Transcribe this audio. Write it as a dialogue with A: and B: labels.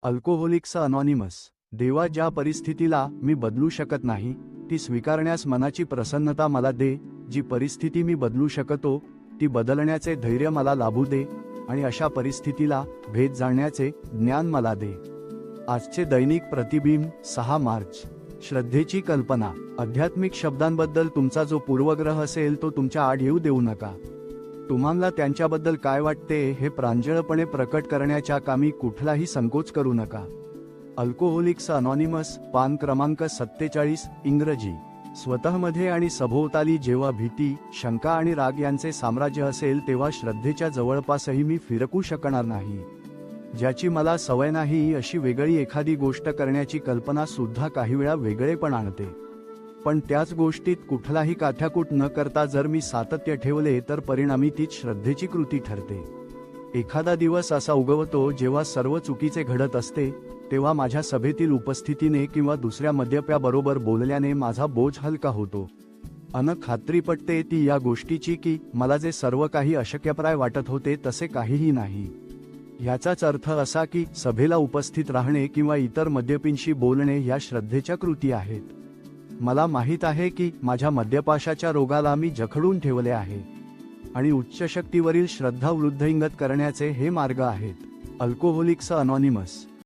A: Alcoholics anonymous. देवा, ज्या परिस्थितीला मी बदलू शकत नाही ती स्वीकारण्यास मनाची प्रसन्नता मला दे. जी परिस्थिती मी बदलू शकतो ती बदलण्याचे धैर्य मला लाभू दे आणि अशा परिस्थितीला भेद जाणण्याचे ज्ञान मला दे. आजचे दैनिक प्रतिबिंब 6 मार्च. श्रद्धेची कल्पना. आध्यात्मिक शब्दांबद्दल तुमचा जो पूर्वग्रह असेल तो तुमच्या आड येऊ देऊ नका. तुम्हाला त्यांच्याबद्दल काय वाटते हे प्रांजळपणे प्रकट करण्याच्या कामी कुठलाही संकोच करू नका. अल्कोहोलिक्स अनॉनिमस, पान क्रमांक 47, इंग्रजी. स्वतःमध्ये आणि सभोवताली जेव्हा भीती, शंका आणि राग यांचे साम्राज्य असेल तेव्हा श्रद्धेच्या जवळपासही मी फिरकू शकणार नाही. ज्याची मला सवय नाही अशी वेगळी एखादी गोष्ट करण्याची कल्पना सुद्धा काही वेळा वेगळेपण आणते. पण त्याच गोष्टीत कुठलाही काथ्याकूट न करता जर मी सातत्य ठेवले तर परिणामी तीच श्रद्धेची कृती ठरते. एखादा दिवस असा उगवतो जेव्हा सर्व चुकीचे घडत असते, तेव्हा माझ्या सभेतील उपस्थितीने किंवा दुसऱ्या मद्यप्याबरोबर बोलल्याने माझा बोज हलका होतो. खात्री पटते ती या गोष्टीची की मला जे सर्व काही अशक्यप्राय वाटत होते तसे काहीही नाही. ह्याचाच अर्थ असा की सभेला उपस्थित राहणे किंवा इतर मद्यपींशी बोलणे ह्या श्रद्धेच्या कृती आहेत. मला माहीत आहे की माझ्या मद्यपाशाच्या रोगाला मी जखडून ठेवले आहे आणि उच्च शक्तीवरील श्रद्धा वृद्धिंगत करण्याचे हे मार्ग आहेत. Alcoholics anonymous.